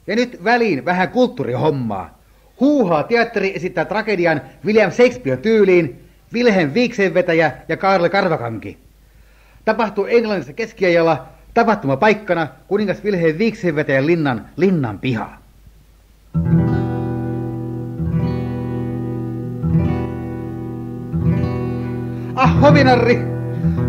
Ja nyt väliin vähän kulttuurihommaa. Huuhaa teatteri esittää tragedian William Shakespeare tyyliin, Wilhelm Viiksenvetäjä ja Kaarle Karvakanki. Tapahtuu Englannissa keskiajalla, tapahtumapaikkana kuningas Wilhelm Viiksenvetäjän linnan piha.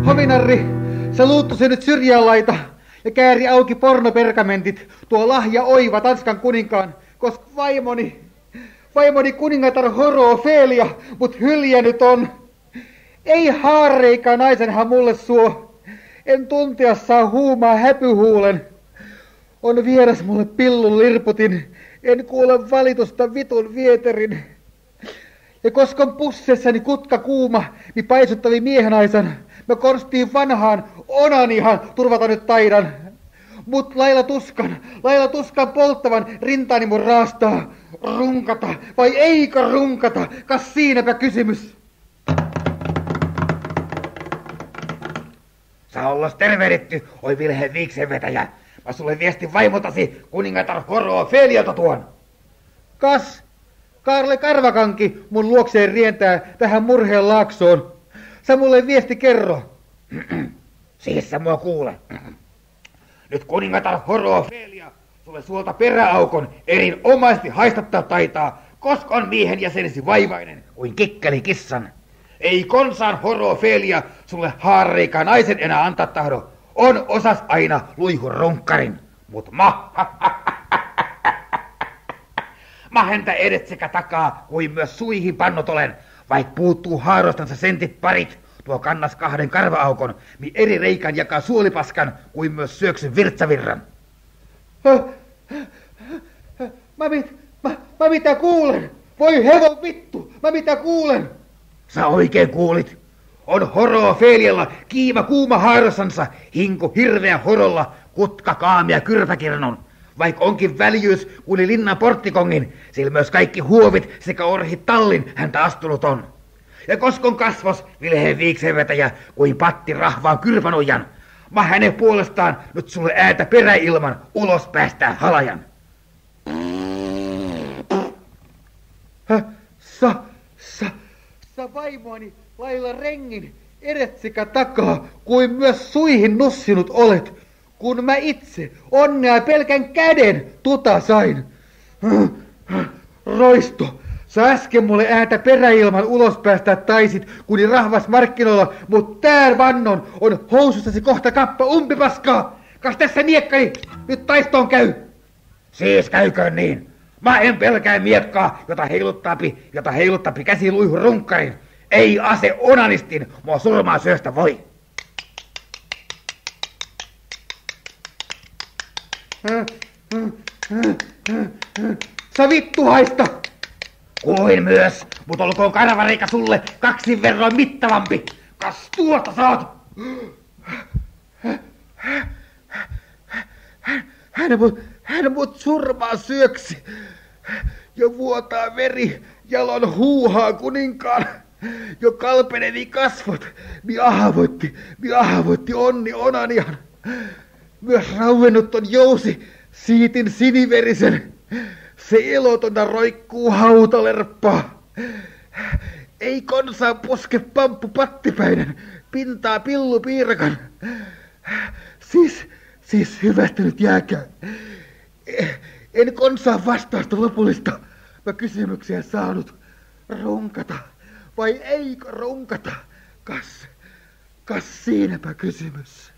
Hovinarri, sä luuttusi nyt syrjään laita ja kääri auki pornopergamentit, tuo lahja oiva Tanskan kuninkaan, koska vaimoni kuningatar Horo-Ofelia mut hyljänyt on. Ei haareikä naisenhan mulle suo, en tuntea saa huumaa häpyhuulen. On vieras mulle pillun lirputin, en kuule valitusta vitun vieterin. Ja koska on pussessani kutka kuuma, niin paisuttavi miehenaisan, mä konstiin vanhaan onanihan turvata nyt taidan. Mut lailla tuskan polttavan rintaani mun raastaa. Runkata vai eikö runkata, kas siinäpä kysymys. Sä ollas tervehditty, oi Wilhelm Viiksenvetäjä. Mä sulle viestin vaimotasi kuningatar Horo-Ofelialta tuon. Kas, Kaarle Karvakanki mun luokseen rientää tähän murheen laaksoon. Sä mulle viesti kerro. Siis sä mua kuule. Nyt kuningatar Horo-Ofelia sulle suolta peräaukon erinomaisesti haistattaa taitaa, koska on miehen jäsenesi vaivainen kuin kikkeli kissan. Ei konsaan Horo-Ofelia sulle haarreikaa naisen enää antaa tahdo. On osas aina luihun runkkarin, mut mä häntä edet sekä takaa kuin myös suihin pannut olen, vaik puuttuu haarostansa sentit parit. Tuo kannas 2 karva-aukon, mi eri reikän jakaa suolipaskan kuin myös syöksyn virtsavirran. Mä mitä kuulen? Voi hevon vittu, mä mitä kuulen? Sä oikein kuulit. On Horo-Ofelialla kiima kuuma haarossansa, hinku hirveä horolla, kutka kaamia kyrpäkirnon. Vaik onkin väljyys kuin linnan porttikongin, sillä myös kaikki huovit sekä orhit tallin häntä astunut on. Ja koskon kasvos Wilhelm Viiksenvetäjä kuin patti rahvaan kyrpänujan. Mä hänen puolestaan nyt sulle ääntä peräilman ulos päästää halajan. Sä vaimoani lailla rengin edet sekä takaa kuin myös suihin nussinut olet, kun mä itse onnea pelkän käden sain. Roisto, sä äsken mulle ääntä peräilman ulos päästää taisit, kuni rahvas markkinoilla, mut tää vannon on housussasi kohta kappa umpipaskaa. Kas tässä miekkani, nyt taistoon käy. Siis käyköön niin. Mä en pelkää miekkaa, jota heiluttaapi käsi luihun runkkarin. Ei ase onanistin, mua surmaa syöstä voi. Sä vittu haista! Kuin myös, mut olkoon karvareika sulle 2 verran mittavampi. Kas tuota saat! Hän mut surmaa syöksi ja vuotaa veri, jalon huuhaa kuninkaan. Jo kalpenevi kasvot, mi ahavoitti onni onanian. Myös rauennut on jousi, siitin siniverisen. Se elotona roikkuu hautalerppaa. Ei konsaa poske pamppu pattipäinen, pintaa pillupiirakan. Siis hyvästynyt jääkää. En konsaa vastausta lopullista. Mä kysymyksiä saanut. Runkata vai eikö runkata? Kas siinäpä kysymys.